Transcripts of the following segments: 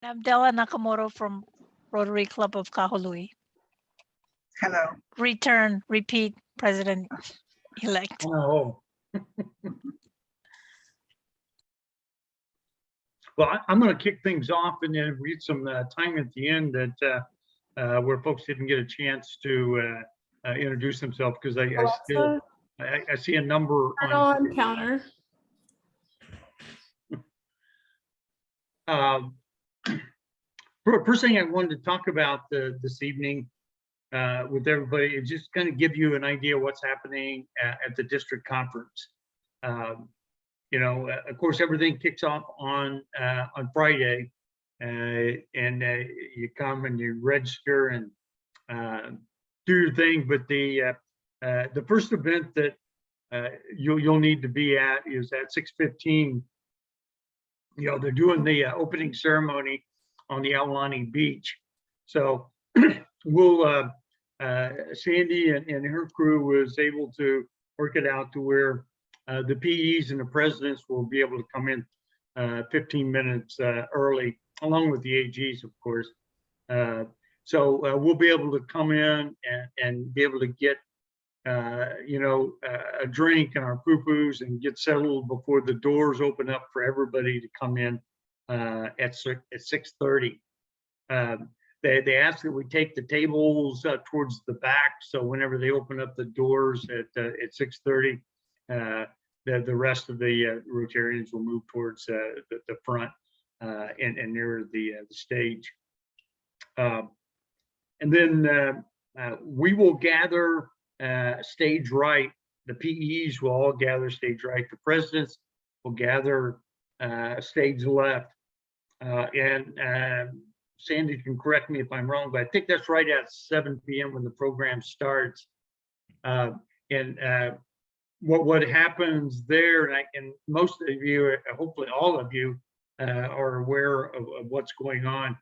Abdella Nakamoto from Rotary Club of Kahului. Hello. Repeat president-elect. Oh. Well, I'm going to kick things off and then read some time at the end that where folks didn't get a chance to introduce themselves, because I see a number on counter. First thing I wanted to talk about this evening with everybody is just kind of give you an idea of what's happening at the district conference. You know, of course, everything kicks off on Friday, and you come and you register and do your thing. But the first event that you'll need to be at is at 6:15. You know, they're doing the opening ceremony on the Aulani Beach. So we'll Sandy and her crew was able to work it out to where the PEs and the presidents will be able to come in 15 minutes early, along with the AGs, of course. So we'll be able to come in and be able to get, you know, a drink and our poo-poos and get settled before the doors open up for everybody to come in at 6:30. They ask that we take the tables towards the back, so whenever they open up the doors at 6:30, the rest of the Rotarians will move towards the front and near the stage. And then we will gather stage right. The PEs will all gather stage right. The presidents will gather stage left. And Sandy can correct me if I'm wrong, but I think that's right at 7 p.m. when the program starts. What happens there, and most of you, hopefully all of you, are aware of what's going on.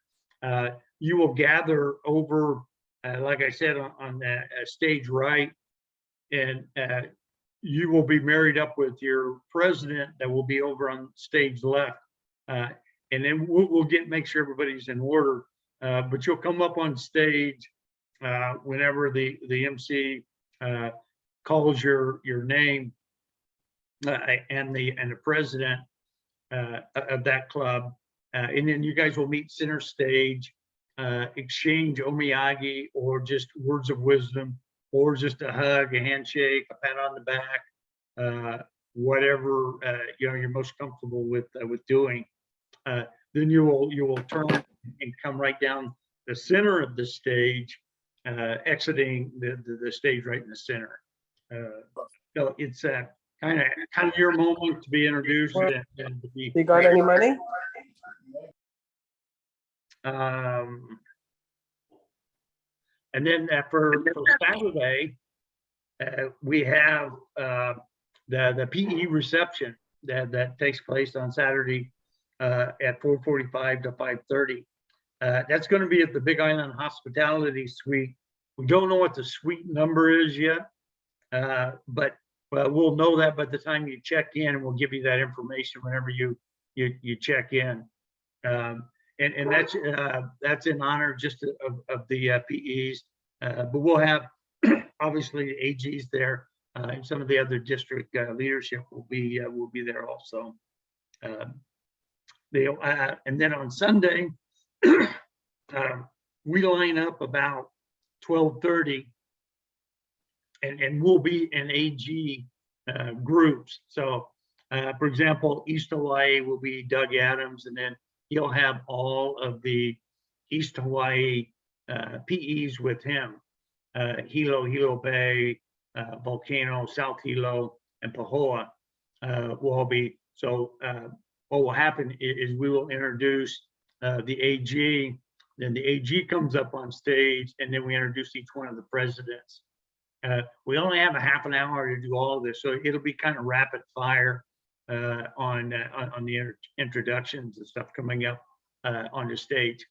You will gather over, like I said, on the stage right, and you will be married up with your president that will be over on stage left. And then we'll make sure everybody's in order, but you'll come up on stage whenever the MC calls your name, and the president of that club, and then you guys will meet center stage, exchange omiyage or just words of wisdom, or just a hug, a handshake, a pat on the back, whatever you know you're most comfortable with doing. Then you will turn and come right down the center of the stage, exiting the stage right in the center. So it's kind of your moment to be introduced and to be. You got any money? And then for Saturday, we have the PE reception that takes place on Saturday at 4:45 to 5:30. That's going to be at the Big Island Hospitality Suite. We don't know what the suite number is yet, but we'll know that by the time you check in, and we'll give you that information whenever you check in. And that's in honor just of the PEs, but we'll have obviously the AGs there, and some of the other district leadership will be there also. And then on Sunday, we line up about 12:30, and we'll be in AG groups. So, for example, East Hawaii will be Doug Adams, and then he'll have all of the East Hawaii PEs with him. Hilo Bay, Volcano, South Hilo, and Pahoa will all be. So what will happen is we will introduce the AG, then the AG comes up on stage, and then we introduce each one of the presidents. We only have a half an hour to do all of this, so it'll be kind of rapid fire on the introductions and stuff coming up on the stage.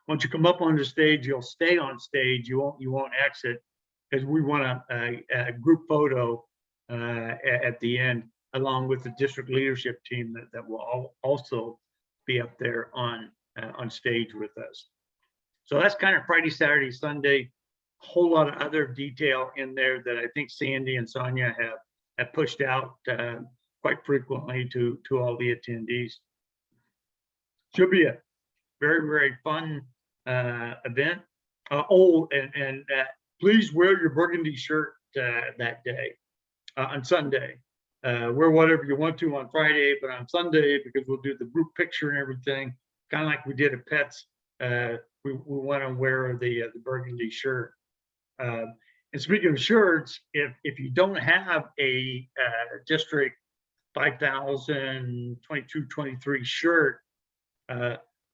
Once you come up on the stage, you'll stay on stage. You won't exit, because we want a group photo at the end along with the district leadership team that will also be up there on stage with us. So that's kind of Friday, Saturday, Sunday. A whole lot of other detail in there that I think Sandy and Sonia have pushed out quite frequently to all the attendees. Should be a very, very fun event. Please wear your burgundy shirt that day on Sunday. Wear whatever you want to on Friday, but on Sunday, because we'll do the group picture and everything, kind of like we did at Pets, we want to wear the burgundy shirt. And speaking of shirts, if you don't have a District 5000 22-23 shirt,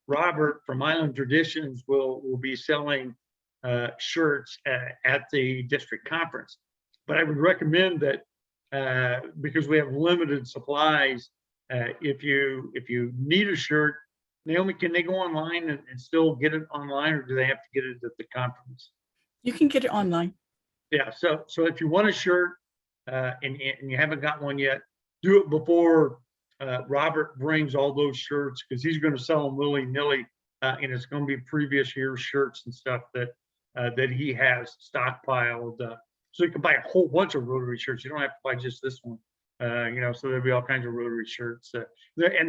Robert from Island Traditions will be selling shirts at the district conference. But I would recommend that because we have limited supplies, if you need a shirt, Naomi, can they go online and still get it online, or do they have to get it at the conference? You can get it online. Yeah, so if you want a shirt and you haven't got one yet, do it before Robert brings all those shirts, because he's going to sell them willy-nilly, and it's going to be previous year's shirts and stuff that he has stockpiled. So you can buy a whole bunch of Rotary shirts. You don't have to buy just this one. So there'll be all kinds of Rotary shirts. And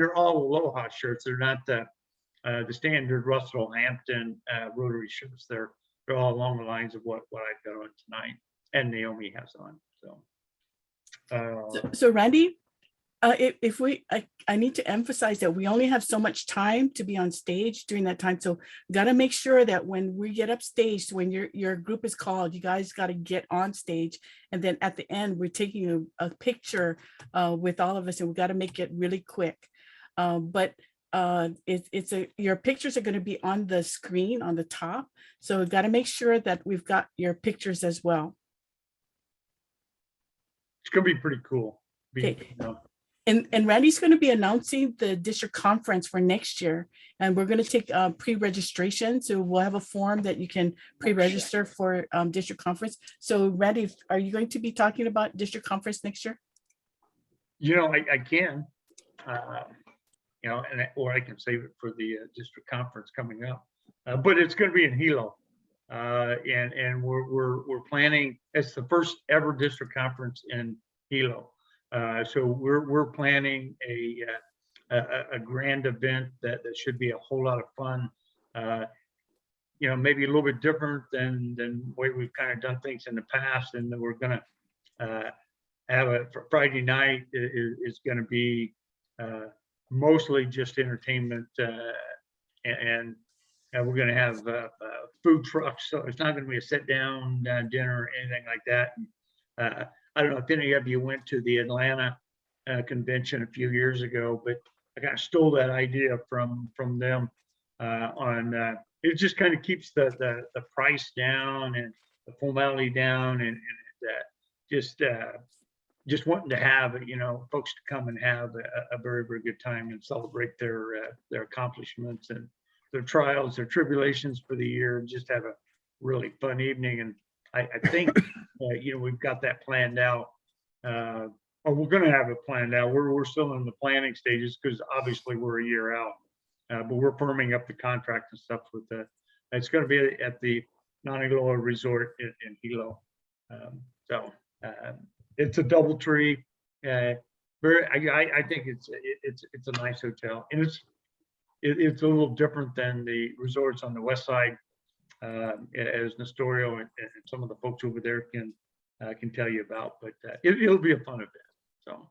they're all Aloha shirts. They're not the standard Russell Hampton Rotary shirts. They're all along the lines of what I've got on tonight, and Naomi has on. So Randy, I need to emphasize that we only have so much time to be on stage during that time. So got to make sure that when we get up stage, when your group is called, you guys got to get on stage. And then at the end, we're taking a picture with all of us, and we got to make it really quick. But your pictures are going to be on the screen on the top. So we've got to make sure that we've got your pictures as well. It's going to be pretty cool. Okay. And Randy's going to be announcing the district conference for next year, and we're going to take pre-registration. So we'll have a form that you can pre-register for district conference. So Randy, are you going to be talking about district conference next year? I can, or I can save it for the district conference coming up. But it's going to be in Hilo, and we're planning. It's the first ever district conference in Hilo. So we're planning a grand event that should be a whole lot of fun. Maybe a little bit different than the way we've kind of done things in the past. And we're going to have for Friday night is going to be mostly just entertainment, and we're going to have food trucks. So it's not going to be a sit down dinner or anything like that. I don't know if any of you went to the Atlanta convention a few years ago, but I kind of stole that idea from them it just kind of keeps the price down and the formality down, and just wanting to have folks to come and have a very, very good time and celebrate their accomplishments and their trials, their tribulations for the year, and just have a really fun evening. And I think we've got that planned out, or we're going to have it planned out. We're still in the planning stages because obviously we're a year out, but we're firming up the contract and stuff with that. It's going to be at the Naniloa Resort in Hilo. So it's a DoubleTree. I think it's a nice hotel, and it's a little different than the resorts on the west side. As Nestorio and some of the folks over there can tell you about, but it'll be a fun event. So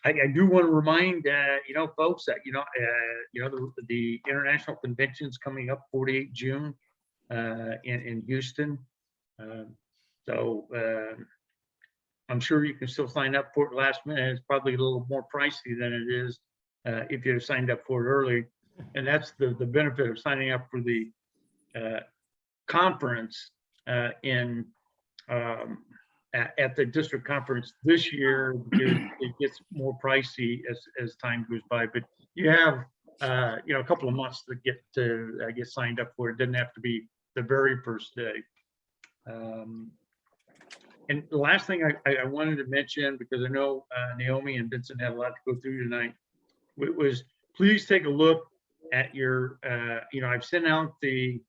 I do want to remind folks that the international convention's coming up 48 June in Houston. So I'm sure you can still sign up for it last minute. It's probably a little more pricey than it is if you signed up for it early. And that's the benefit of signing up for the conference at the district conference this year, because it gets more pricey as time goes by. But you have a couple of months to get signed up for it. It doesn't have to be the very first day. And the last thing I wanted to mention, because I know Naomi and Vincent had a lot to go through tonight, was please take a look at your, I've sent out the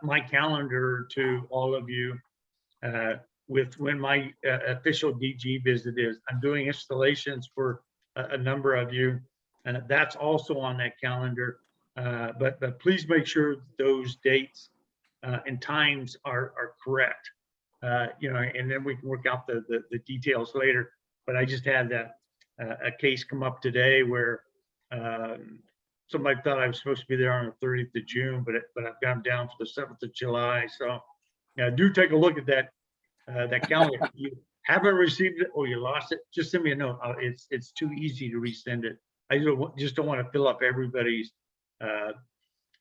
my calendar to all of you with when my official DG visit is. I'm doing installations for a number of you, and that's also on that calendar. But please make sure those dates and times are correct. And then we can work out the details later. But I just had a case come up today where somebody thought I was supposed to be there on the 30th of June, but I've gone down for the 7th of July. So yeah, do take a look at that calendar. If you haven't received it or you lost it, just send me a note. It's too easy to resend it. I just don't want to fill up everybody's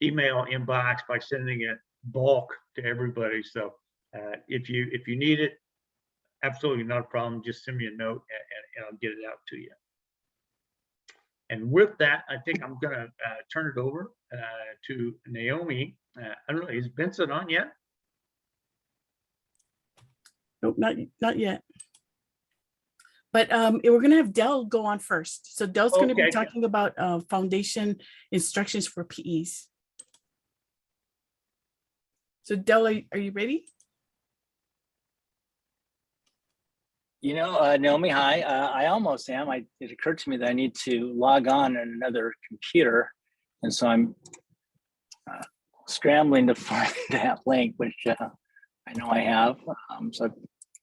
email inbox by sending it bulk to everybody. So if you need it, absolutely not a problem. Just send me a note and I'll get it out to you. And with that, I think I'm going to turn it over to Naomi. I don't know, is Vincent on yet? Nope, not yet. But we're going to have Dell go on first. So Dell's going to be talking about foundation instructions for PEs. So Dell, are you ready? Naomi, hi. I almost am. It occurred to me that I need to log on another computer. And so I'm scrambling to find that link, which I know I have. So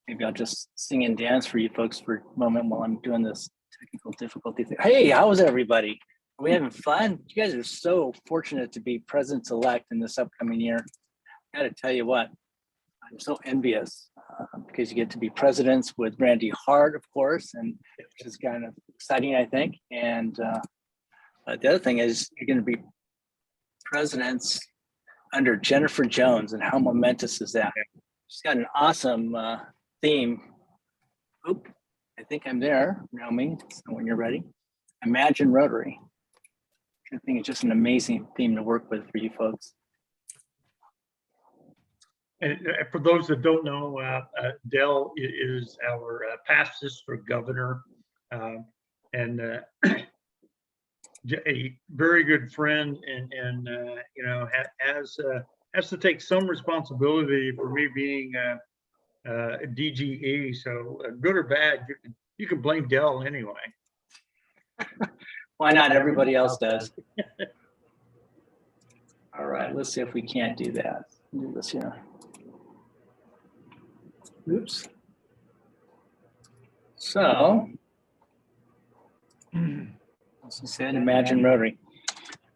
maybe I'll just sing and dance for you folks for a moment while I'm doing this technical difficulty thing. Hey, how is everybody? Are we having fun? You guys are so fortunate to be presidents-elect in this upcoming year. I gotta tell you what, I'm so envious because you get to be presidents with Randy Hart, of course, and which is kind of exciting, I think. And the other thing is you're going to be presidents under Jennifer Jones, and how momentous is that? She's got an awesome theme. Oop, I think I'm there, Naomi. So when you're ready, Imagine Rotary. I think it's just an amazing theme to work with for you folks. And for those that don't know, Dell is our past district governor and a very good friend, and has to take some responsibility for me being a DGE. So good or bad, you can blame Dell anyway. Why not? Everybody else does. All right, let's see if we can't do that. Do this here. Oops. So, as I said, Imagine Rotary.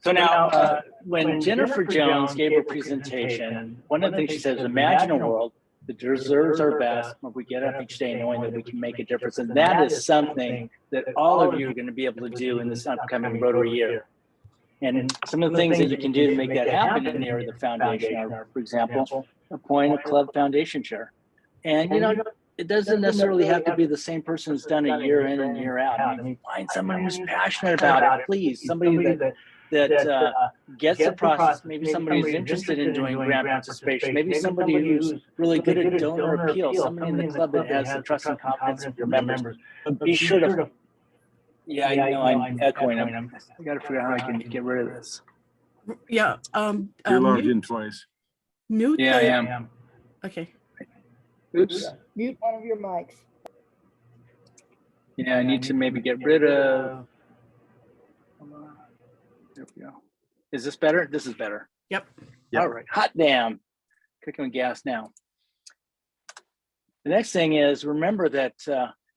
So now, when Jennifer Jones gave her presentation, one of the things she said is, imagine a world that deserves our best when we get up each day knowing that we can make a difference. And that is something that all of you are going to be able to do in this upcoming Rotary year. And some of the things that you can do to make that happen in the area of the foundation are, for example, appoint a club foundation chair. And, it doesn't necessarily have to be the same person who's done it year in and year out. I mean, find someone who's passionate about it, please. Somebody that gets the process. Maybe somebody who's interested in doing grant participation. Maybe somebody who's really good at donor appeal. Somebody in the club that has the trust and confidence of your members. But be sure to. Yeah, I know I'm echoing. I got to figure out how I can get rid of this. Yeah. You're logged in twice. Mute. Yeah, I am. Okay. Oops. Mute one of your mics. Yeah, I need to maybe get rid of. There we go. Is this better? This is better. Yep. All right. Hot damn. Cooking with gas now. The next thing is remember that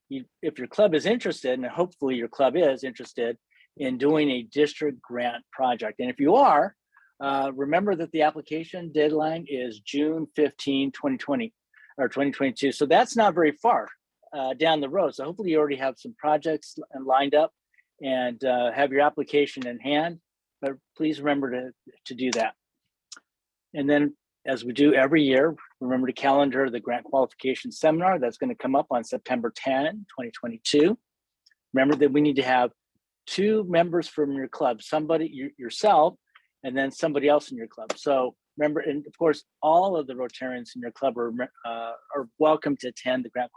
if your club is interested, and hopefully your club is interested in doing a district grant project, and if you are, remember that the application deadline is June 15, 2020 or 2022. So that's not very far down the road. So hopefully you already have some projects lined up and have your application in hand, but please remember to do that. And then as we do every year, remember to calendar the grant qualification seminar that's going to come up on September 10, 2022. Remember that we need to have 2 members from your club, somebody, yourself, and then somebody else in your club. So remember, and of course, all of the Rotarians in your club are welcome to attend the grant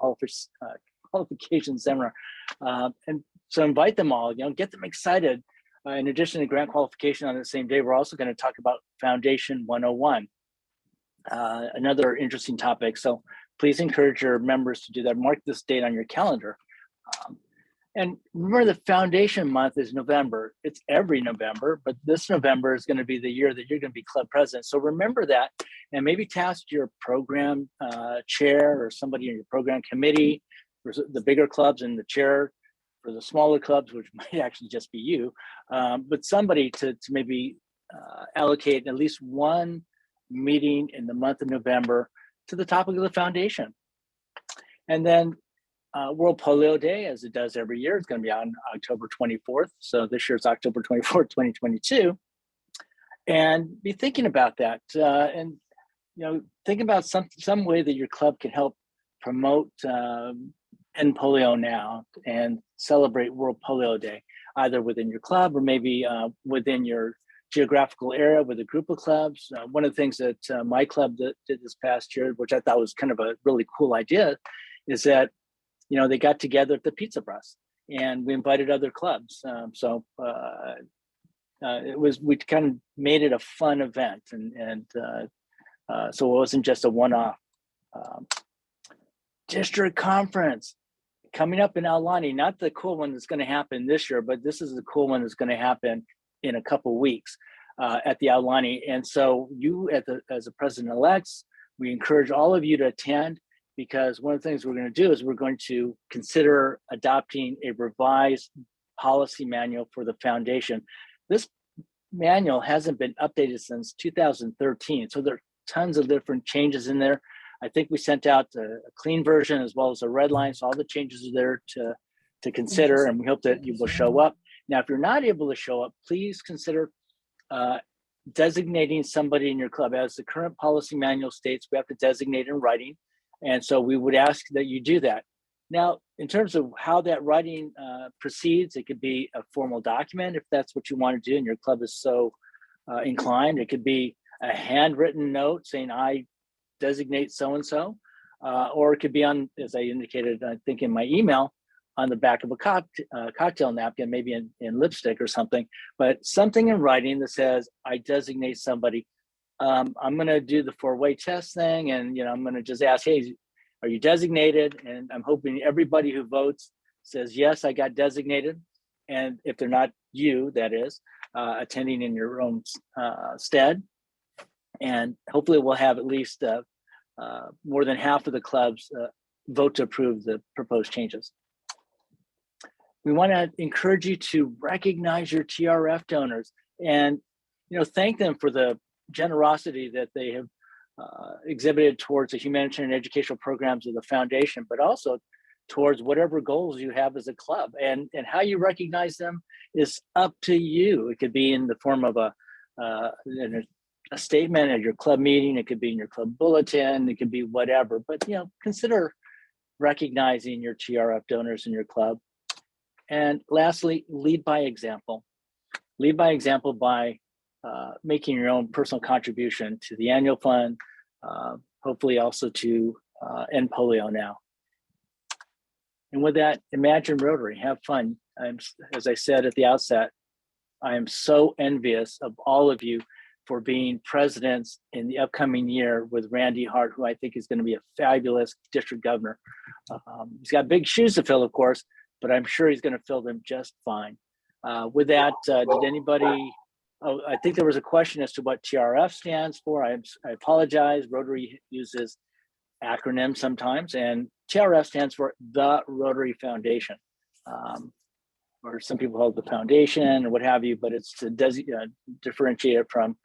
qualification seminar. And so invite them all, get them excited. In addition to grant qualification on the same day, we're also going to talk about Foundation 101, another interesting topic. So please encourage your members to do that. Mark this date on your calendar. And remember, the foundation month is November. It's every November, but this November is going to be the year that you're going to be club president. So remember that, and maybe task your program chair or somebody in your program committee for the bigger clubs, and the chair for the smaller clubs, which might actually just be you, but somebody to maybe allocate at least one meeting in the month of November to the topic of the foundation. And then World Polio Day, as it does every year, it's going to be on October 24th. So this year it's October 24th, 2022. And be thinking about that, and think about some way that your club can help promote End Polio Now and celebrate World Polio Day, either within your club or maybe within your geographical area with a group of clubs. One of the things that my club did this past year, which I thought was kind of a really cool idea, is that they got together at the Pizza Press and we invited other clubs. We kind of made it a fun event, and so it wasn't just a one-off. District conference coming up in Aulani, not the cool one that's going to happen this year, but this is the cool one that's going to happen in a couple of weeks at the Aulani. And so you, as a president-elects, we encourage all of you to attend, because one of the things we're going to do is we're going to consider adopting a revised policy manual for the foundation. This manual hasn't been updated since 2013, so there are tons of different changes in there. I think we sent out a clean version as well as a red line, so all the changes are there to consider, and we hope that you will show up. Now, if you're not able to show up, please consider designating somebody in your club. As the current policy manual states, we have to designate in writing, and so we would ask that you do that. Now, in terms of how that writing proceeds, it could be a formal document if that's what you want to do and your club is so inclined. It could be a handwritten note saying, I designate so-and-so, or it could be on, as I indicated, I think in my email, on the back of a cocktail napkin, maybe in lipstick or something, but something in writing that says, I designate somebody. I'm going to do the 4-way test thing, and I'm going to just ask, hey, are you designated? And I'm hoping everybody who votes says, yes, I got designated. And if they're not you, that is, attending in your own stead. And hopefully we'll have at least more than half of the clubs vote to approve the proposed changes. We want to encourage you to recognize your TRF donors and thank them for the generosity that they have exhibited towards the humanitarian educational programs of the foundation, but also towards whatever goals you have as a club. And how you recognize them is up to you. It could be in the form of a statement at your club meeting. It could be in your club bulletin. It could be whatever. But consider recognizing your TRF donors in your club. And lastly, lead by example. Lead by example by making your own personal contribution to the annual fund, hopefully also to End Polio Now. And with that, imagine Rotary, have fun. As I said at the outset, I am so envious of all of you for being presidents in the upcoming year with Randy Hart, who I think is going to be a fabulous district governor. He's got big shoes to fill, of course, but I'm sure he's going to fill them just fine. With that, did anybody, I think there was a question as to what TRF stands for. I apologize. Rotary uses acronyms sometimes, and TRF stands for the Rotary Foundation, or some people call it the foundation or what have you, but it's to differentiate it from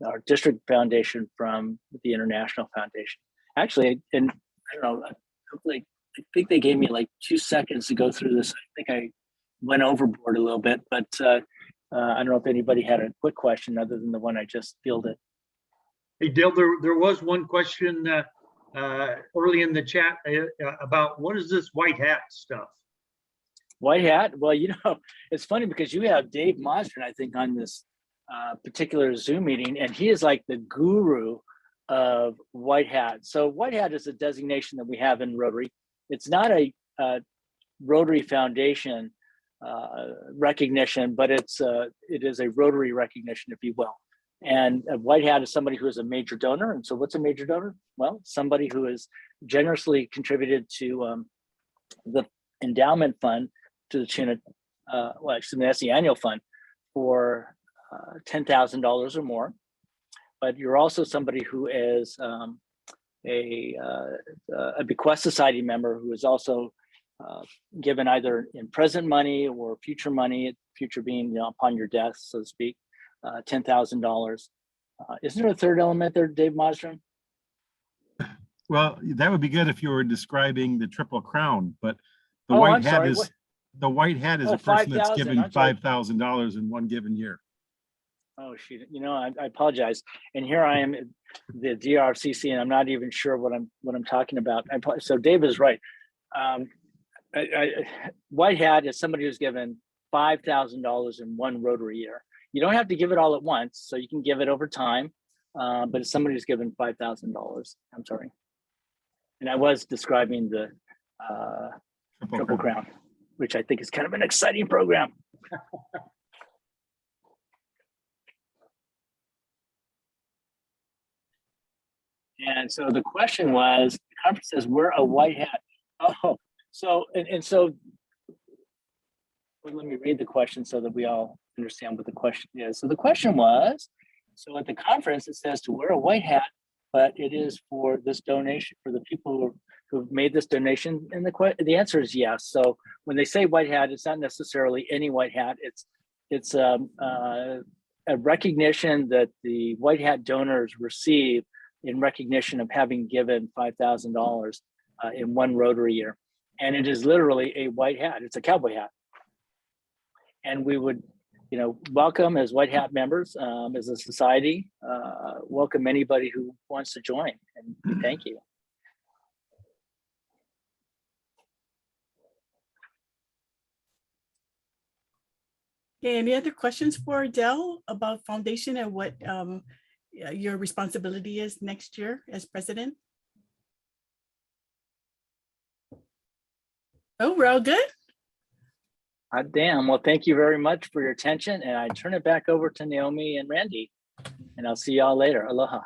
our district foundation from the international foundation. Actually, and I don't know, I think they gave me like 2 seconds to go through this. I think I went overboard a little bit, but I don't know if anybody had a quick question other than the one I just fielded. Hey, Dale, there was one question early in the chat about what is this white hat stuff? White hat? Well, it's funny because you have Dave Mosman, I think, on this particular Zoom meeting, and he is like the guru of white hat. So white hat is a designation that we have in Rotary. It's not a Rotary Foundation recognition, but it is a Rotary recognition, if you will. And a white hat is somebody who is a major donor. And so what's a major donor? Well, somebody who has generously contributed to the endowment fund to the tune of, well, actually that's the annual fund for $10,000 or more. But you're also somebody who is a bequest society member who is also given either in present money or future money, future being upon your death, so to speak, $10,000. Isn't there a third element there, Dave Mosstrom? Well, that would be good if you were describing the Triple Crown, but the Oh, white I'm hat sorry, is what? the white hat is Oh, a person that's 5,000, given I'm sorry. $5,000 in one given year. Oh, shoot. I apologize. And here I am, the DRCC, and I'm not even sure what I'm talking about. So Dave is right. White hat is somebody who's given $5,000 in one Rotary year. You don't have to give it all at once, so you can give it over time. But it's somebody who's given $5,000. I'm sorry. And I was describing the Triple Crown, which I think is kind of an exciting program. And so the question was, the conference says we're a white hat. Oh, so so well, let me read the question so that we all understand what the question is. So the question was, so at the conference it says to wear a white hat, but it is for this donation for the people who've made this donation. And the answer is yes. So when they say white hat, it's not necessarily any white hat. It's a recognition that the white hat donors receive in recognition of having given $5,000 in one Rotary year. And it is literally a white hat. It's a cowboy hat. And we would, welcome as white hat members, as a society, welcome anybody who wants to join, and we thank you. Okay, any other questions for Dell about foundation and what your responsibility is next year as president? Oh, we're all good? Hot damn. Well, thank you very much for your attention. And I turn it back over to Naomi and Randy. And I'll see y'all later. Aloha.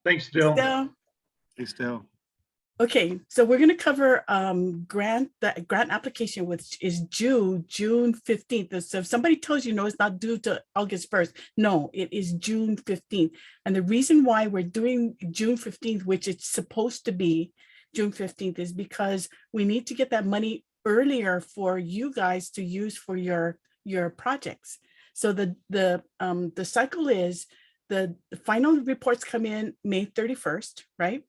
Thanks, Dill. Dell. Hey, Still. Okay, so we're going to cover the grant application, which is June 15th. So if somebody tells you no, it's not due to August 1st. No, it is June 15th. And the reason why we're doing June 15th, which it's supposed to be June 15th, is because we need to get that money earlier for you guys to use for your projects. So the cycle is the final reports come in May 31st, right?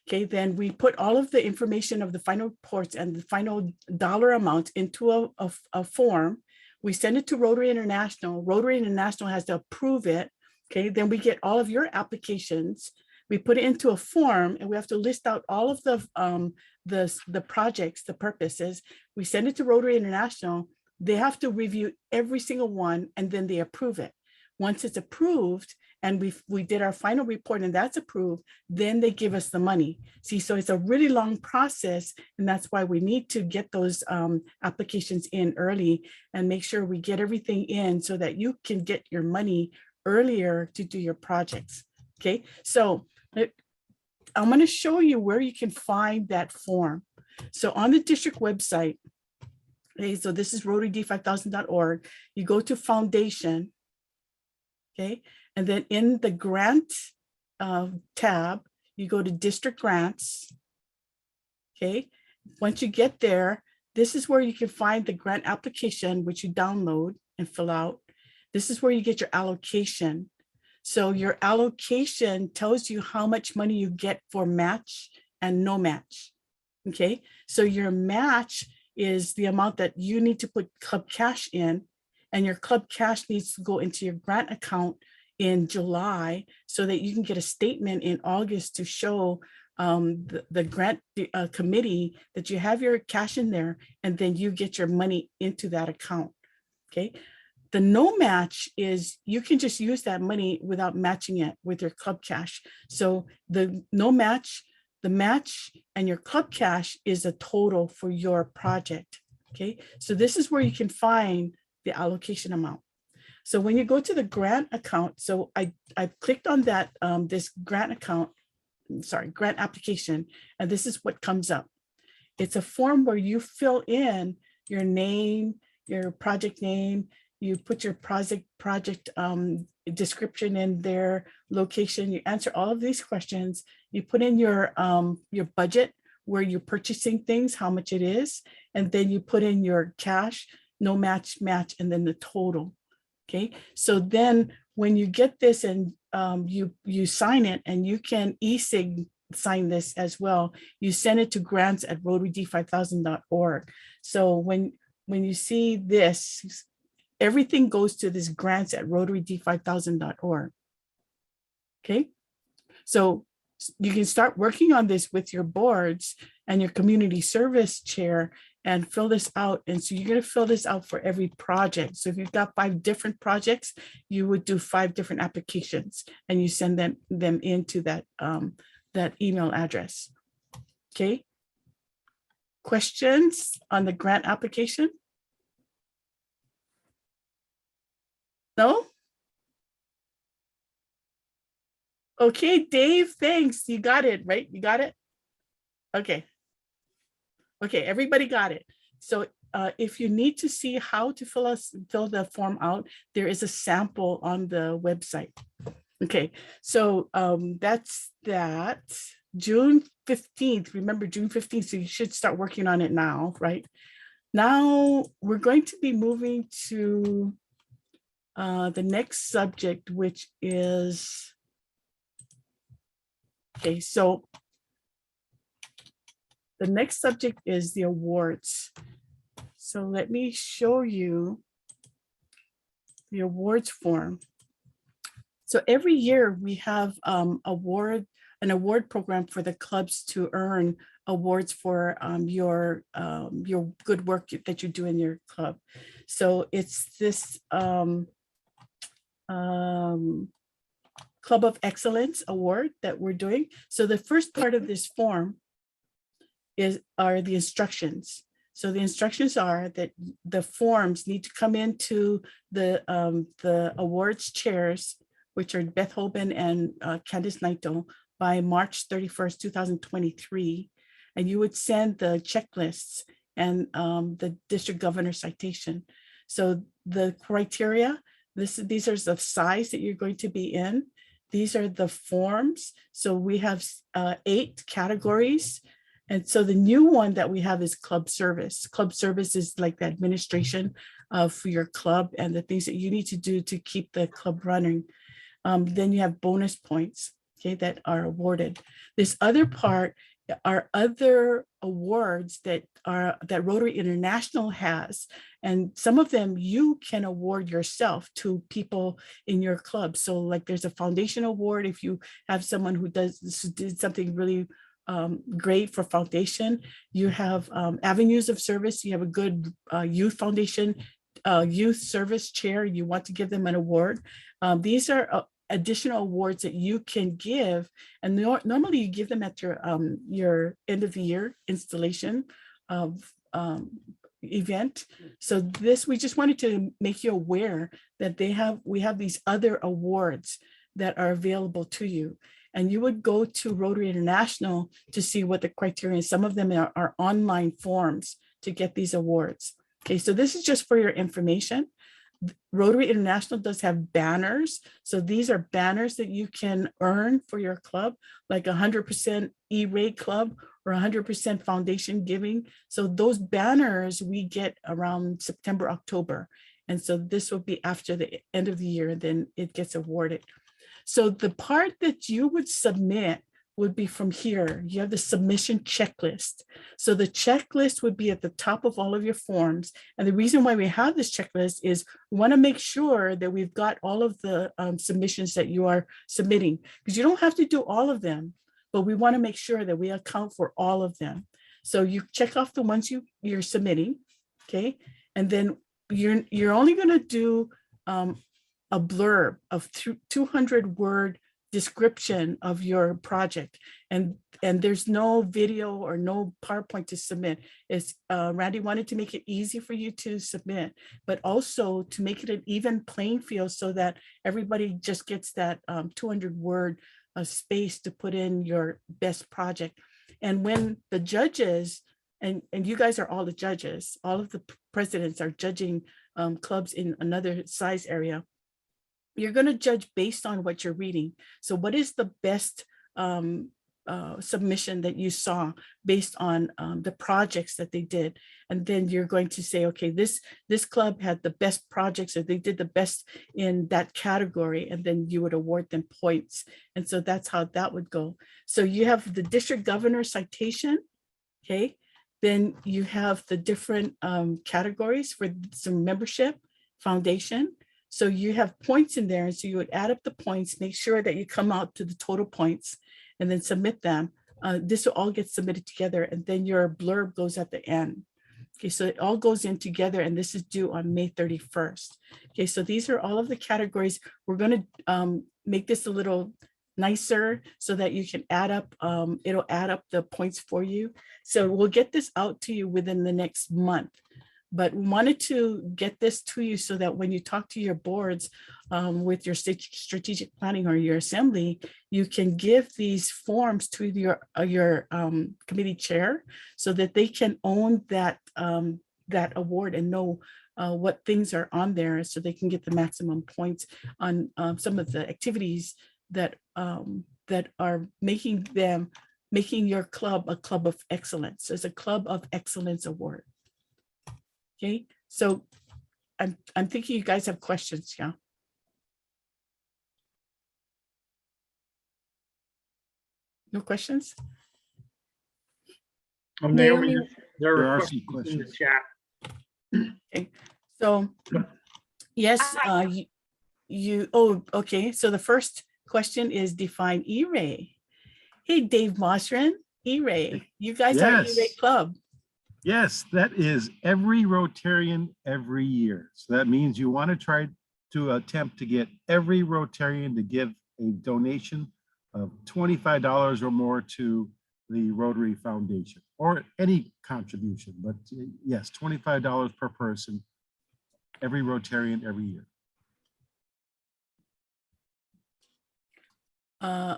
Okay, then we put all of the information of the final reports and the final dollar amount into a form. We send it to Rotary International. Rotary International has to approve it. Okay, then we get all of your applications. We put it into a form, and we have to list out all of the projects, the purposes. We send it to Rotary International. They have to review every single one, and then they approve it. Once it's approved, and we did our final report and that's approved, then they give us the money. See, so it's a really long process, and that's why we need to get those applications in early and make sure we get everything in so that you can get your money earlier to do your projects. Okay, so I'm going to show you where you can find that form. So on the district website, okay, so this is rotaryd5000.org. You go to foundation, okay, and then in the grant tab, you go to district grants, okay. Once you get there, this is where you can find the grant application, which you download and fill out. This is where you get your allocation. So your allocation tells you how much money you get for match and no match, okay. So your match is the amount that you need to put club cash in, and your club cash needs to go into your grant account in July so that you can get a statement in August to show the grant committee that you have your cash in there, and then you get your money into that account. Okay. The no match is you can just use that money without matching it with your club cash. So the no match, the match and your club cash is a total for your project. Okay, so this is where you can find the allocation amount. So when you go to the grant account, so I clicked on that, this grant account, grant application, and this is what comes up. It's a form where you fill in your name, your project name, you put your project description in there, location, you answer all of these questions, you put in your budget where you're purchasing things, how much it is, and then you put in your cash, no match, and then the total. Okay, so then when you get this and you sign it, and you can e-sig sign this as well, you send it to grants@rotaryd5000.org. So when you see this, everything goes to this grants@rotaryd5000.org. Okay, so you can start working on this with your boards and your community service chair and fill this out. And so you're going to fill this out for every project. So if you've got 5 different projects, you would do 5 different applications and you send them into that, that email address. Okay. Questions on the grant application? No? Okay, Dave, thanks. You got it, right? You got it? Okay. Okay, everybody got it. So if you need to see how to fill the form out, there is a sample on the website. Okay, so that's that. June 15th, remember June 15th, so you should start working on it now, right? Now we're going to be moving to the next subject, which is, okay, so the next subject is the awards. So let me show you the awards form. So every year we have an award program for the clubs to earn awards for your good work that you do in your club. So it's this Club of Excellence Award that we're doing. So the first part of this form are the instructions. So the instructions are that the forms need to come into the awards chairs, which are Beth Hoban and Candice Naito, by March 31st, 2023. And you would send the checklists and the district governor citation. So the criteria, these are the size that you're going to be in. These are the forms. So we have 8 categories. And so the new one that we have is club service. Club service is like the administration for your club and the things that you need to do to keep the club running. Then you have bonus points, okay, that are awarded. This other part are other awards that Rotary International has. And some of them you can award yourself to people in your club. So like there's a foundation award if you have someone who did something really great for foundation. You have avenues of service. You have a good youth foundation, youth service chair. You want to give them an award. These are additional awards that you can give, and normally you give them at your end of the year installation of event. So this, we just wanted to make you aware that we have these other awards that are available to you. And you would go to Rotary International to see what the criteria is. Some of them are online forms to get these awards. Okay, so this is just for your information. Rotary International does have banners. So these are banners that you can earn for your club, like 100% E-rate club or 100% foundation giving. So those banners we get around September, October. And so this will be after the end of the year, and then it gets awarded. So the part that you would submit would be from here. You have the submission checklist. So the checklist would be at the top of all of your forms. And the reason why we have this checklist is we want to make sure that we've got all of the submissions that you are submitting, because you don't have to do all of them, but we want to make sure that we account for all of them. So you check off the ones you're submitting, okay? And then you're only going to do a blurb of 200-word description of your project, and there's no video or no PowerPoint to submit. It's Randy wanted to make it easy for you to submit, but also to make it an even playing field so that everybody just gets that 200-word space to put in your best project. And when the judges, and you guys are all the judges, all of the presidents are judging clubs in another size area, you're going to judge based on what you're reading. So what is the best submission that you saw based on the projects that they did? And then you're going to say, okay, this club had the best projects, or they did the best in that category, and then you would award them points. And so that's how that would go. So you have the district governor citation, okay? Then you have the different categories for some membership, foundation. So you have points in there. And so you would add up the points, make sure that you come out to the total points, and then submit them. This will all get submitted together, and then your blurb goes at the end. Okay, so it all goes in together, and this is due on May 31st. Okay, so these are all of the categories. We're going to make this a little nicer so that you can add up, it'll add up the points for you. So we'll get this out to you within the next month. But we wanted to get this to you so that when you talk to your boards with your strategic planning or your assembly, you can give these forms to your committee chair so that they can own that that award and know what things are on there, so they can get the maximum points on some of the activities that that are making your club a club of excellence. It's a club of excellence award. Okay, so I'm thinking you guys have questions, yeah? No questions? Naomi, there There are are some questions in the questions. chat. Okay, so yes, oh, okay. So the first question is define E-Ray. Hey, Dave Mossren, E-Ray, you guys are Yes. E-Ray Club. Yes, that is every Rotarian every year. So that means you want to try to attempt to get every Rotarian to give a donation of $25 or more to the Rotary Foundation, or any contribution, but yes, $25 per person, every Rotarian every year.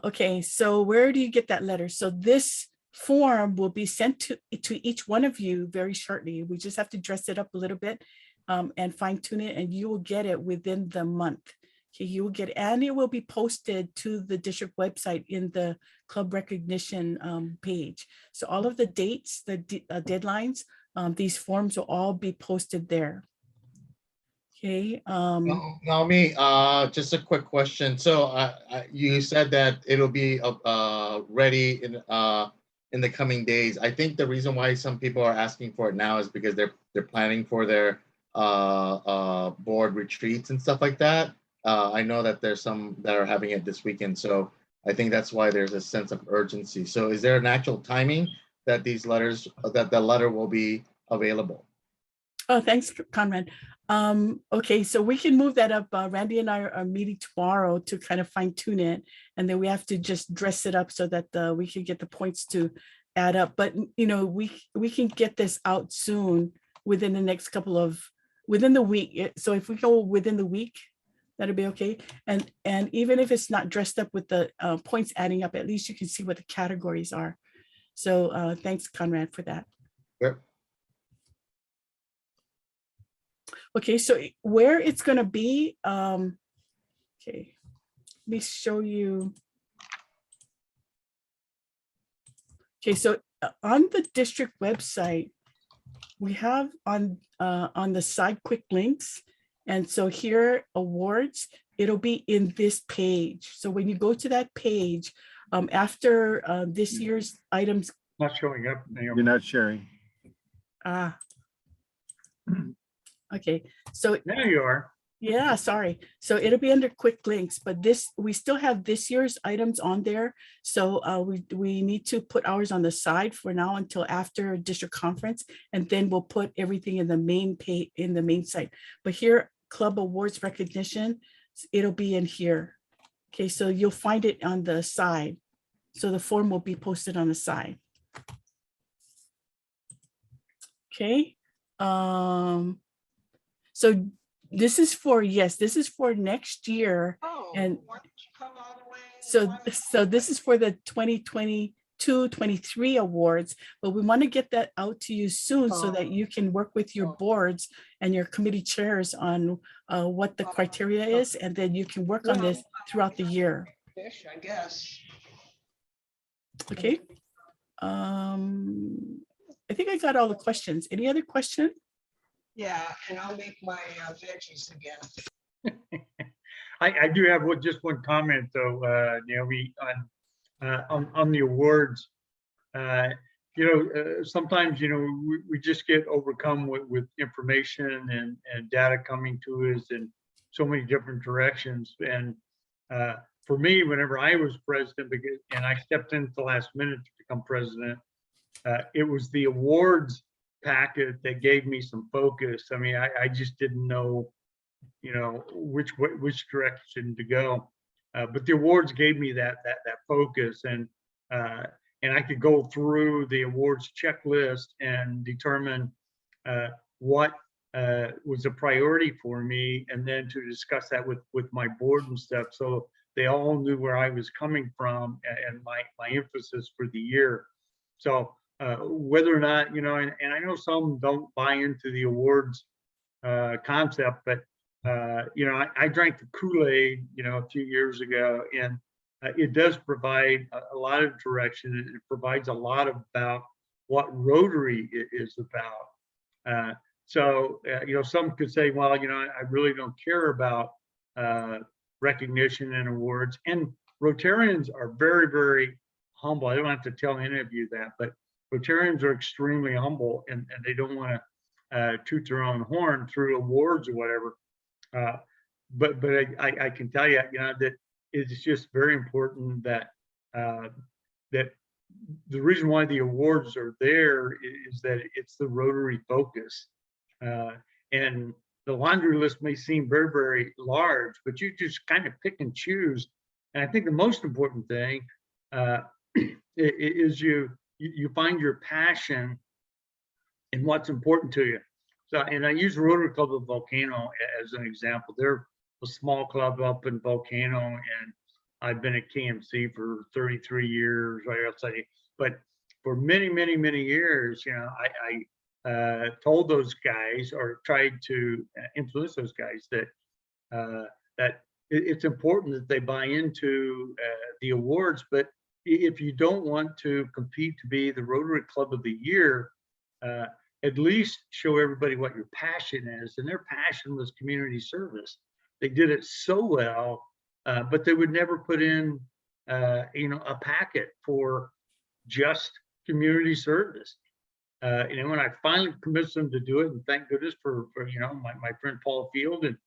Okay, so where do you get that letter? So this form will be sent to each one of you very shortly. We just have to dress it up a little bit and fine tune it, and you will get it within the month. Okay, you will get it, and it will be posted to the district website in the club recognition page. So all of the dates, the deadlines, these forms will all be posted there. Okay. Naomi, just a quick question. So you said that it'll be ready in the coming days. I think the reason why some people are asking for it now is because they're planning for their board retreats and stuff like that. I know that there's some that are having it this weekend, so I think that's why there's a sense of urgency. So is there an actual timing that these letters, that the letter will be available? Oh, thanks, Conrad. Okay, so we can move that up. Randy and I are meeting tomorrow to kind of fine tune it, and then we have to just dress it up so that we can get the points to add up. But you know, we can get this out soon, within the next within the week. So if we go within the week, that'll be okay. And even if it's not dressed up with the points adding up, at least you can see what the categories are. So thanks, Conrad, for that. Yep. Okay, so where it's going to be, okay, let me show you. Okay, so on the district website, we have on the side quick links. And so here, awards, it'll be in this page. So when you go to that page, after this year's items. Not showing up, Naomi. You're not sharing. Okay, so There you are. Yeah, sorry. So it'll be under quick links, but we still have this year's items on there. So we need to put ours on the side for now until after district conference, and then we'll put everything in the main page, in the main site. But here, club awards recognition, it'll be in here. Okay, so you'll find it on the side. So the form will be posted on the side. Okay. So this is for, yes, this is for next year. And so this is for the 2022-23 awards, but we want to get that out to you soon so that you can work with your boards and your committee chairs on what the criteria is, and then you can work on this throughout the year. I guess. Okay. I think I got all the questions. Any other question? Yeah, and I'll make my veggies again. I do have just one comment though, Naomi, on the awards. Sometimes, we just get overcome with information and data coming to us in so many different directions. And for me, whenever I was president, and I stepped in at the last minute to become president, it was the awards packet that gave me some focus. I mean, I just didn't know, which direction to go. But the awards gave me that focus, and I could go through the awards checklist and determine what was a priority for me, and then to discuss that with my board and stuff, so they all knew where I was coming from and my emphasis for the year. So whether or not, and I know some don't buy into the awards concept, but I drank the Kool-Aid, a few years ago, and it does provide a lot of direction. It provides a lot about what Rotary is about. Some could say, well, I really don't care about recognition and awards. And Rotarians are very, very humble. I don't have to tell any of you that, but Rotarians are extremely humble, and they don't want to toot their own horn through awards or whatever. But I can tell you, that it's just very important that that the reason why the awards are there is that it's the Rotary focus. And the laundry list may seem very, very large, but you just kind of pick and choose. And I think the most important thing is you find your passion in what's important to you. So, and I use Rotary Club of Volcano as an example. They're a small club up in Volcano, and I've been at KMC for 33 years, right outside. But for many, many, many years, I told those guys, or tried to influence those guys, that it's important that they buy into the awards. But if you don't want to compete to be the Rotary Club of the Year, at least show everybody what your passion is. And their passion was community service. They did it so well, but they would never put in, a packet for just community service. When I finally convinced them to do it, and thank goodness for my friend Paul Field, and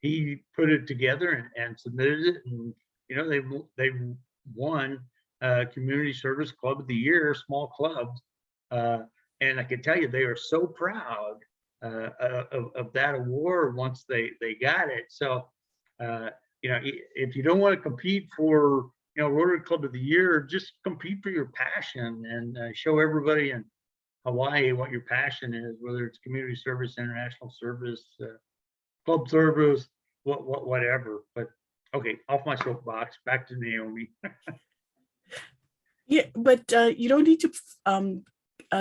he put it together and submitted it, and they won Community Service Club of the Year, small clubs. And I can tell you, they are so proud of that award once they got it. So, if you don't want to compete for, Rotary Club of the Year, just compete for your passion and show everybody in Hawaii what your passion is, whether it's community service, international service, club service, whatever. But okay, off my soapbox, back to Naomi. Yeah, but you don't need to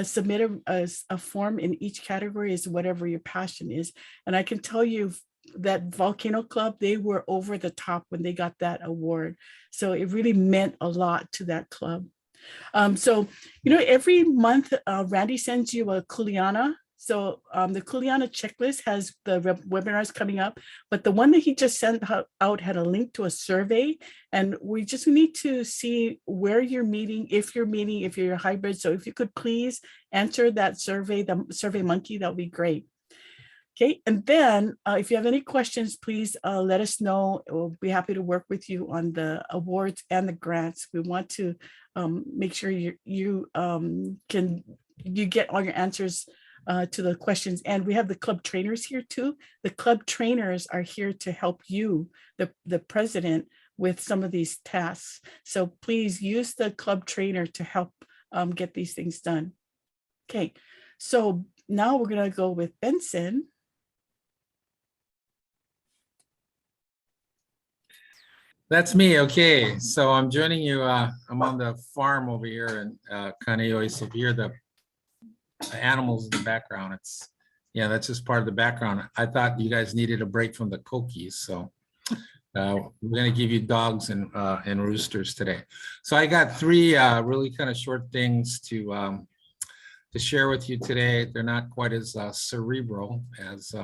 submit a form in each category as whatever your passion is. And I can tell you that Volcano Club, they were over the top when they got that award. So it really meant a lot to that club. So, every month, Randy sends you a Kuleana. So the Kuleana checklist has the webinars coming up, but the one that he just sent out had a link to a survey, and we just need to see where you're meeting, if you're hybrid. So if you could please answer that survey, the Survey Monkey, that would be great. Okay, and then if you have any questions, please let us know. We'll be happy to work with you on the awards and the grants. We want to make sure you get all your answers to the questions. And we have the club trainers here too. The club trainers are here to help you, the president, with some of these tasks. So please use the club trainer to help get these things done. Okay, so now we're gonna go with Benson. That's me. Okay, so I'm joining you. I'm on the farm over here in Kaneohe. So if you hear the animals in the background, that's just part of the background. I thought you guys needed a break from the Kokies, so we're going to give you dogs and roosters today. So I got three really kind of short things to share with you today. They're not quite as cerebral as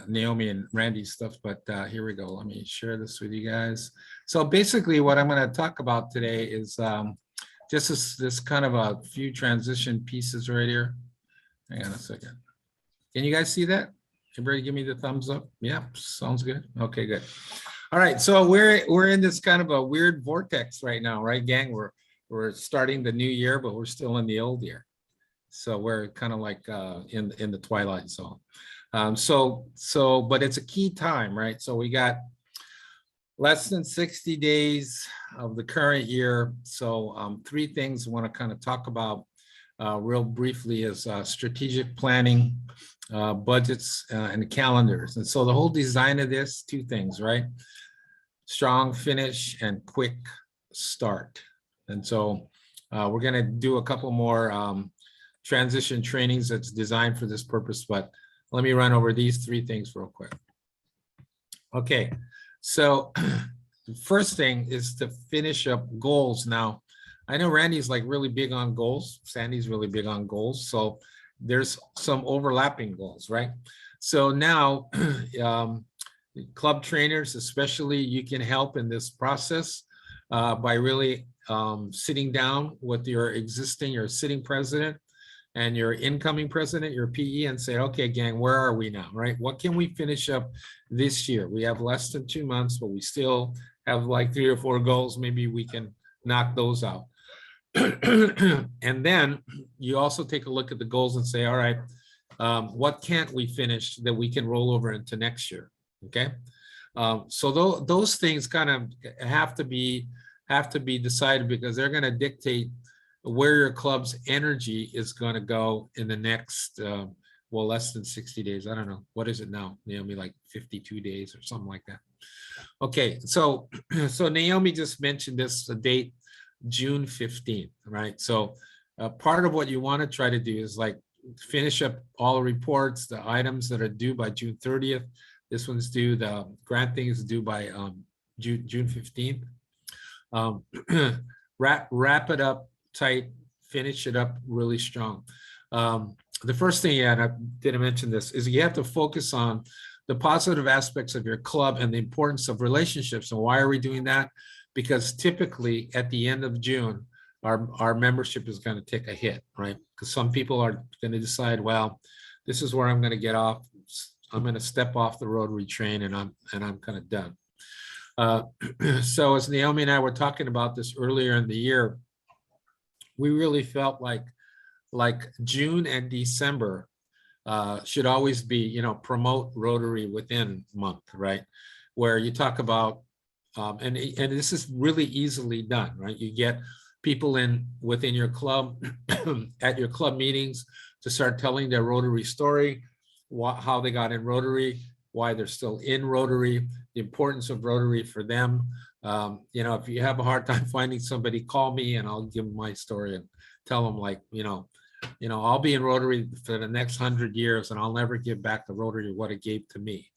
Naomi and Randy's stuff, but here we go. Let me share this with you guys. So basically what I'm going to talk about today is just this kind of a few transition pieces right here. Hang on a second. Can you guys see that? Everybody give me the thumbs up. Yeah, sounds good. Okay, good. All right, so we're in this kind of a weird vortex right now, right, gang? We're starting the new year, but we're still in the old year. So we're kind of like in the twilight zone. But it's a key time, right? So we got less than 60 days of the current year. So three things I want to kind of talk about real briefly is strategic planning, budgets, and calendars. And so the whole design of this, two things, right? Strong finish and quick start. And so we're going to do a couple more transition trainings that's designed for this purpose, but let me run over these three things real quick. Okay, so the first thing is to finish up goals. Now, I know Randy's like really big on goals. Sandy's really big on goals. So there's some overlapping goals, right? So now, club trainers, especially, you can help in this process by really sitting down with your sitting president and your incoming president, your PE, and say, okay, gang, where are we now, right? What can we finish up this year? We have less than 2 months, but we still have like 3 or 4 goals. Maybe we can knock those out. And then you also take a look at the goals and say, all right, what can't we finish that we can roll over into next year, okay? So those things kind of have to be decided because they're gonna dictate where your club's energy is going to go in the next, well, less than 60 days. I don't know. What is it now? Naomi, like 52 days or something like that. Okay, so Naomi just mentioned this, the date, June 15th, right? So part of what you want to try to do is like finish up all the reports, the items that are due by June 30th. This one's due, the grant thing is due by June 15th. Wrap it up tight, finish it up really strong. The first thing, and I didn't mention this, is you have to focus on the positive aspects of your club and the importance of relationships. And why are we doing that? Because typically at the end of June, our membership is going to take a hit, right? Because some people are going to decide, well, this is where I'm going to get off. I'm going to step off the Rotary train, and I'm kind of done. So as Naomi and I were talking about this earlier in the year, we really felt like June and December should always be, promote Rotary within month, right? Where you talk about, and this is really easily done, right? You get people within your club at your club meetings to start telling their Rotary story, how they got in Rotary, why they're still in Rotary, the importance of Rotary for them. If you have a hard time finding somebody, call me and I'll give them my story and tell them I'll be in Rotary for the next 100 years and I'll never give back to Rotary what it gave to me.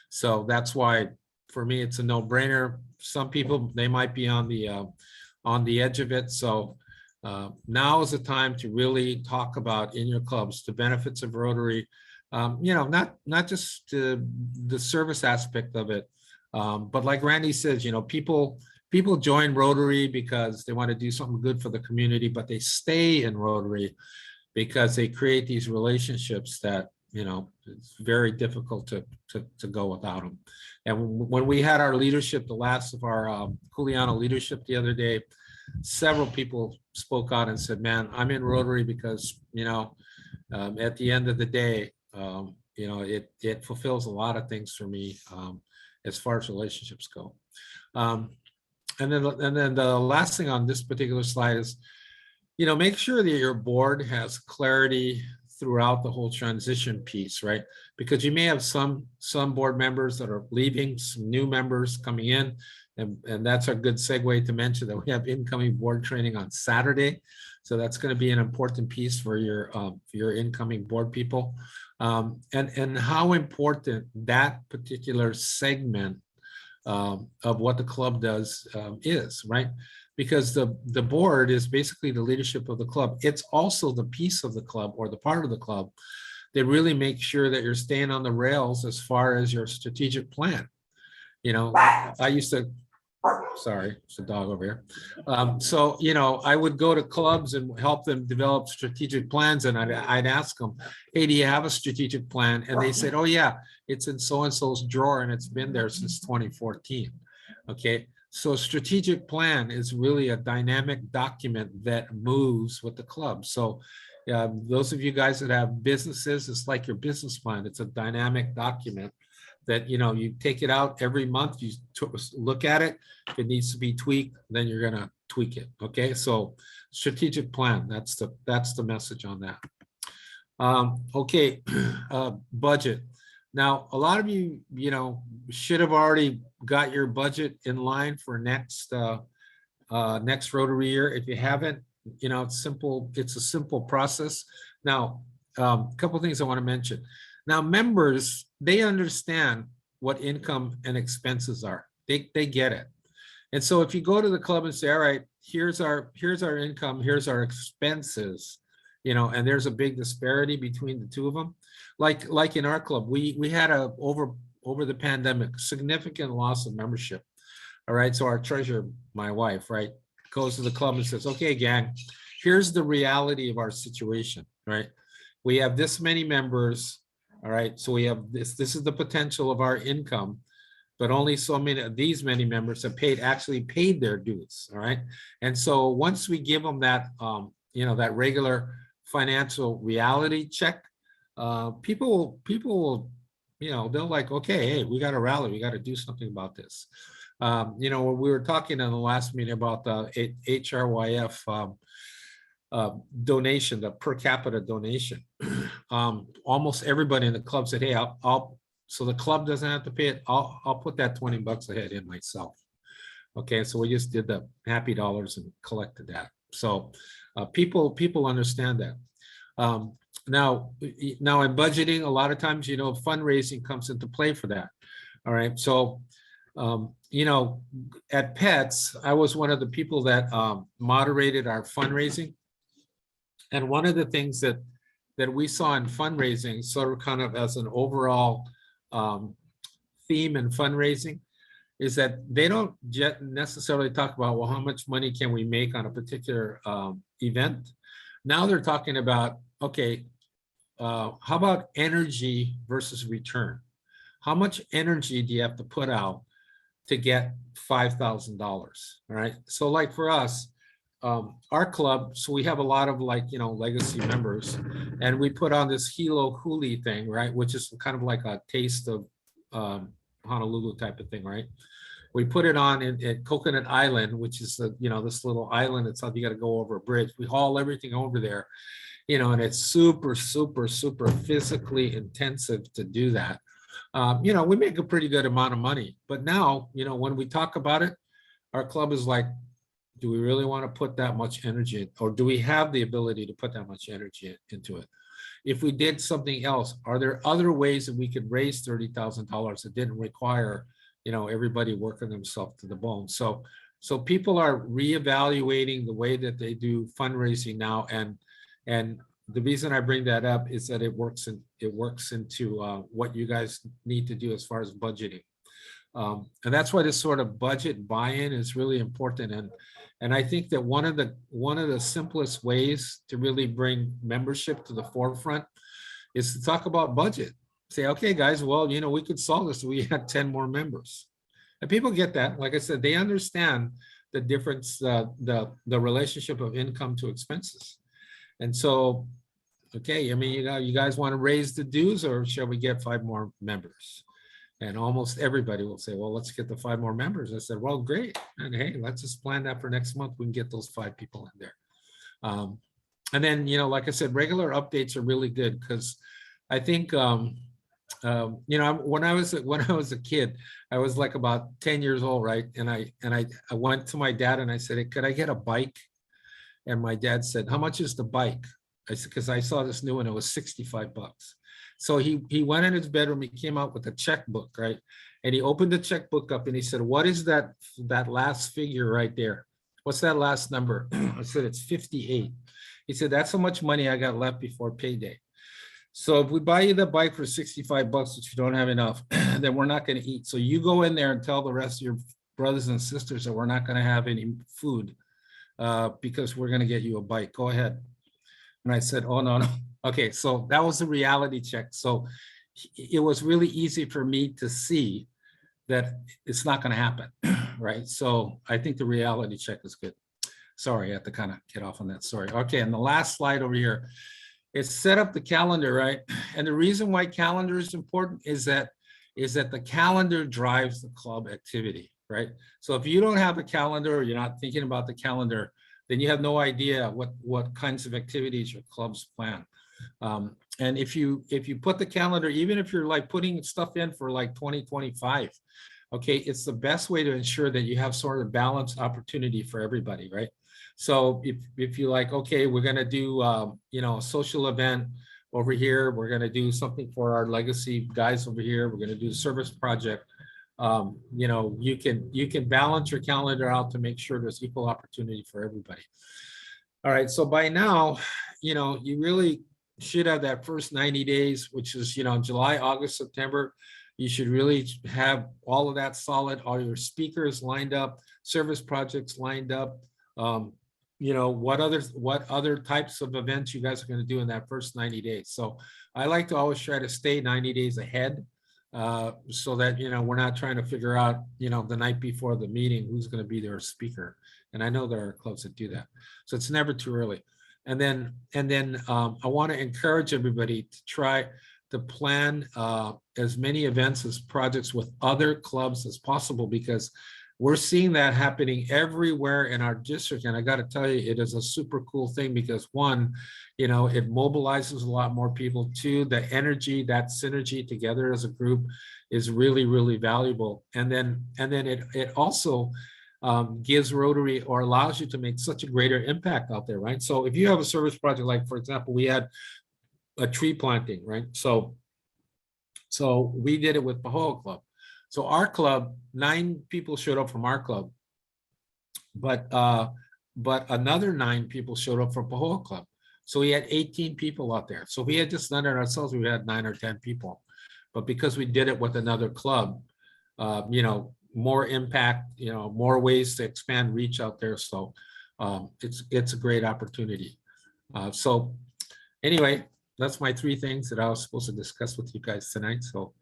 So that's why for me, it's a no-brainer. Some people, they might be on the edge of it. So now is the time to really talk about in your clubs the benefits of Rotary. Not just the service aspect of it, but like Randy says, people join Rotary because they want to do something good for the community, but they stay in Rotary because they create these relationships that you know, it's very difficult to go without them. And when we had our leadership, the last of our Juliana leadership the other day, several people spoke out and said, man, I'm in Rotary because, you know, at the end of the day, you know, it fulfills a lot of things for me as far as relationships go. And then the last thing on this particular slide is, you know, make sure that your board has clarity throughout the whole transition piece, right? Because you may have some board members that are leaving, some new members coming in, and that's a good segue to mention that we have incoming board training on Saturday. So that's going to be an important piece for your incoming board people, and how important that particular segment of what the club does is, right? Because the board is basically the leadership of the club. It's also the piece of the club or the part of the club that really makes sure that you're staying on the rails as far as your strategic plan. You know, I used to, sorry, it's a dog over here. So, you know, I would go to clubs and help them develop strategic plans. And I'd ask them, hey, do you have a strategic plan? And they said, oh yeah, it's in so-and-so's drawer and it's been there since 2014. Okay. So a strategic plan is really a dynamic document that moves with the club. So those of you guys that have businesses, it's like your business plan. It's a dynamic document that, you know, you take it out every month, you look at it. If it needs to be tweaked, then you're going to tweak it. Okay. So strategic plan, that's the message on that. Okay. Budget. Now, a lot of you, you know, should have already got your budget in line for next Rotary year. If you haven't, you know, it's simple. It's a simple process. Now, a couple of things I want to mention. Now, members, they understand what income and expenses are. They get it. And so if you go to the club and say, all right, here's our income, here's our expenses, you know, and there's a big disparity between the two of them. Like in our club, we had over the pandemic, significant loss of membership. All right. So our treasurer, my wife, right, goes to the club and says, okay, gang, here's the reality of our situation, right? We have this many members. All right. So we have this is the potential of our income, but only so many of these many members have actually paid their dues. All right. And so once we give them that, you know, that regular financial reality check, people will, you know, they'll like, okay, hey, we got to rally. We got to do something about this. You know, we were talking in the last meeting about the HRYF donation, the per capita donation. Almost everybody in the club said, hey, so the club doesn't have to pay it. I'll put that $20 a head in myself. Okay, so we just did the happy dollars and collected that. So people understand that. Now in budgeting, a lot of times, you know, fundraising comes into play for that. All right. So, you know, at Pets, I was one of the people that moderated our fundraising. And one of the things that we saw in fundraising, sort of kind of as an overall theme in fundraising, is that they don't necessarily talk about, well, how much money can we make on a particular event? Now they're talking about, okay, how about energy versus return? How much energy do you have to put out to get $5,000? All right. So like for us, our club, so we have a lot of like, you know, legacy members, and we put on this Hilo Huli thing, right? Which is kind of like a taste of Honolulu type of thing, right? We put it on at Coconut Island, which is the, you know, this little island. It's how you got to go over a bridge. We haul everything over there, you know, and it's super, super, super physically intensive to do that. You know, we make a pretty good amount of money, but now, you know, when we talk about it, our club is like, do we really want to put that much energy in, or do we have the ability to put that much energy into it? If we did something else, are there other ways that we could raise $30,000 that didn't require, you know, everybody working themselves to the bone? So people are reevaluating the way that they do fundraising now, and the reason I bring that up is that it works into what you guys need to do as far as budgeting, and that's why this sort of budget buy-in is really important. And I think that one of the simplest ways to really bring membership to the forefront is to talk about budget. Say, okay, guys, well, you know, we could solve this if we had 10 more members. And people get that. Like I said, they understand the difference, the relationship of income to expenses. And so, okay, I mean, you know, you guys want to raise the dues, or shall we get 5 more members? And almost everybody will say, well, let's get the 5 more members. I said, well, great. And hey, let's just plan that for next month. We can get those 5 people in there. And then, you know, like I said, regular updates are really good, because I think, you know, when I was a kid, I was like about 10 years old, right? And I went to my dad and I said, hey, could I get a bike? And my dad said, how much is the bike? I said, because I saw this new one, it was $65. So he went in his bedroom, he came out with a checkbook, right? And he opened the checkbook up and he said, what is that last figure right there? What's that last number? I said, it's 58. He said, that's how much money I got left before payday. So if we buy you the bike for $65, which you don't have enough, then we're not going to eat. So you go in there and tell the rest of your brothers and sisters that we're not going to have any food because we're going to get you a bike. Go ahead. And I said, oh, no. Okay, so that was a reality check. So it was really easy for me to see that it's not going to happen, right? So I think the reality check is good. Sorry, I have to kind of get off on that story. Okay, and the last slide over here. It's set up the calendar, right? And the reason why calendar is important is that the calendar drives the club activity, right? So if you don't have a calendar, or you're not thinking about the calendar, then you have no idea what kinds of activities your clubs plan. And if you put the calendar, even if you're like putting stuff in for like 2025, okay, it's the best way to ensure that you have sort of balanced opportunity for everybody, right? So if you like, okay, we're going to do, you know, a social event over here. We're going to do something for our legacy guys over here. We're going to do a service project. You know, you can balance your calendar out to make sure there's equal opportunity for everybody. All right. So by now, you know, you really should have that first 90 days, which is, you know, July, August, September. You should really have all of that solid, all your speakers lined up, service projects lined up. You know, what other types of events you guys are going to do in that first 90 days. So I like to always try to stay 90 days ahead so that, you know, we're not trying to figure out, you know, the night before the meeting, who's going to be their speaker. And I know there are clubs that do that. So it's never too early. And then I want to encourage everybody to try to plan as many events as projects with other clubs as possible, because we're seeing that happening everywhere in our district. And I got to tell you, it is a super cool thing because 1, you know, it mobilizes a lot more people. 2, the energy, that synergy together as a group is really, really valuable. And then it also gives Rotary, or allows you to make such a greater impact out there, right? So if you have a service project, like for example, we had a tree planting, right? So we did it with Pahoa Club. So our club, 9 people showed up from our club, but another 9 people showed up from Pahoa Club. So we had 18 people out there. So if we had just done it ourselves, we had 9 or 10 people. But because we did it with another club, you know, more impact, you know, more ways to expand reach out there. So it's a great opportunity. So anyway, that's my 3 things that I was supposed to discuss with you guys tonight. So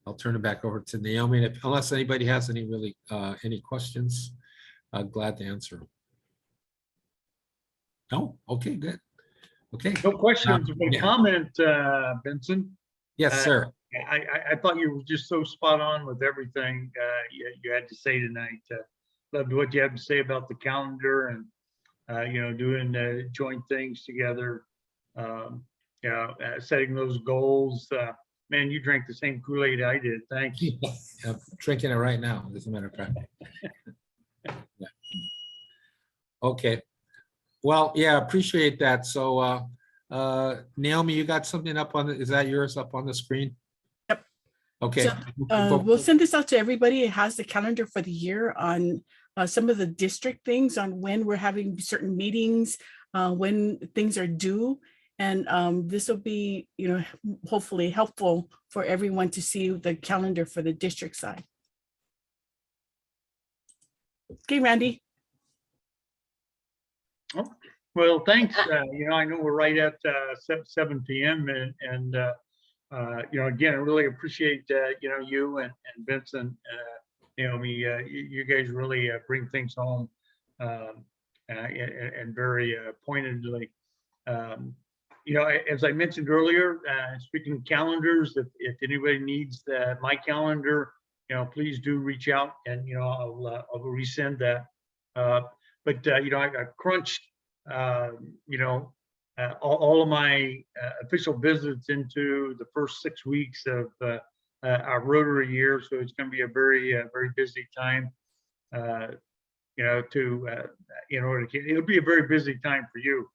I'll turn it back over to Naomi. Unless anybody has any questions, I'm glad to answer. No? Okay, good. Okay. No questions, but a yeah. comment, Benson. Yes, sir. I thought you were just so spot on with everything you had to say tonight. Loved what you have to say about the calendar and, you know, doing joint things together. Setting those goals. Man, you drank the same Kool-Aid I did. Thank you. I'm drinking it right now, as a matter of fact. Yeah. Okay. Well, yeah, appreciate that. So, Naomi, you got something up on is that yours up on the screen? Yep. Okay. So, we'll send this out to everybody. It has the calendar for the year on some of the district things, on when we're having certain meetings, when things are due. And this will be, you know, hopefully helpful for everyone to see the calendar for the district side. Okay, Randy. Oh, well, thanks. You know, I know we're right at 7 p.m. and Again, I really appreciate, you and Vincent, Naomi, you guys really bring things home and very pointedly. As I mentioned earlier, speaking of calendars, if anybody needs my calendar, please do reach out and, I'll resend that. But I crunched, all of my official visits into the first 6 weeks of our Rotary year. So it's going to be a very, very busy time, in order to, it'll be a very busy time for you,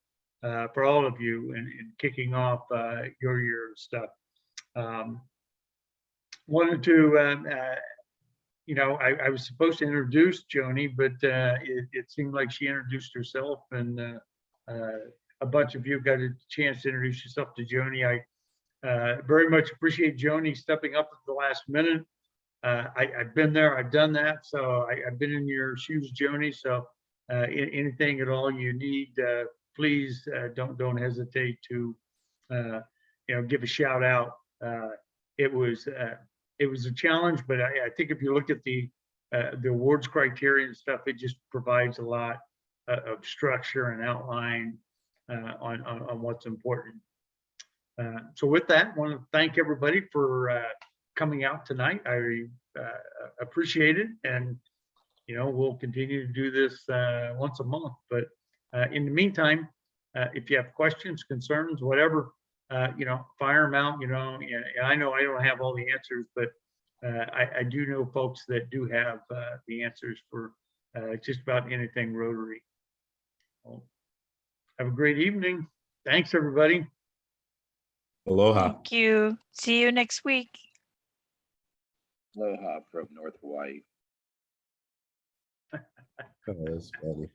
for all of you in kicking off your year stuff. Wanted to, I was supposed to introduce Joni, but it seemed like she introduced herself, and a bunch of you got a chance to introduce yourself to Joni. I very much appreciate Joni stepping up at the last minute. I've been there, I've done that, so I've been in your shoes, Joni. So anything at all you need, please don't hesitate to give a shout out. It was a challenge, but I think if you look at the awards criteria and stuff, it just provides a lot of structure and outline on what's important. So with that, I want to thank everybody for coming out tonight. I appreciate it, and we'll continue to do this once a month. But in the meantime, if you have questions, concerns, whatever, fire them out. And I know I don't have all the answers, but I do know folks that do have the answers for just about anything Rotary. Well, have a great evening. Thanks, everybody. Aloha. Thank you. See you next week. Aloha from North Hawaii. Oh, that's funny.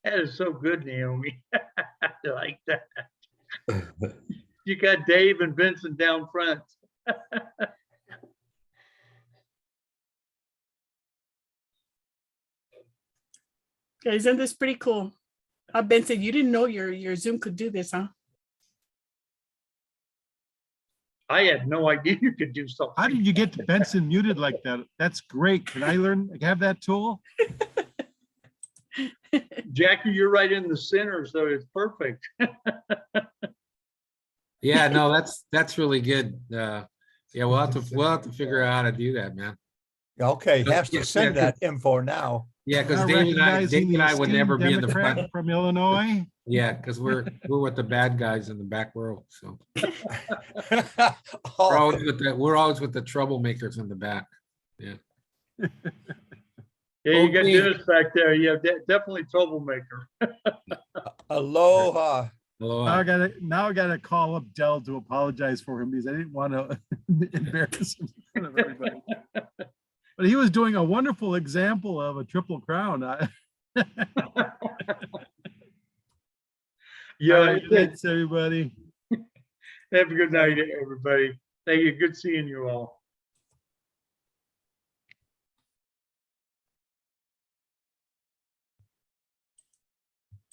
That is so good, Naomi. I like that. You got Dave and Vincent down front. Yeah, isn't this pretty cool? Benson, you didn't know your Zoom could do this, huh? I had no idea you could do something. How did you get Benson muted like that? That's great. Can I have that tool? Jackie, you're right in the center, so it's perfect. Yeah, no, that's really good. Yeah, we'll have to figure out how to do that, man. Okay, has Yeah, to send yeah, that info now. Yeah, because Not Dave and recognizing I the would never esteemed be in the Democrat front. from Illinois. Yeah, because we're with the bad guys in the back row. So Oh, we're always with the troublemakers in the back. Yeah. Yeah, you got Okay. Dennis back there. Yeah, definitely troublemaker. aloha. Hello. Now I gotta call up Dell to apologize for him because I didn't want to embarrass him in front of everybody. But he was doing a wonderful example of a triple crown. Yeah, Thanks, everybody. have a good night, everybody. Thank you. Good seeing you all.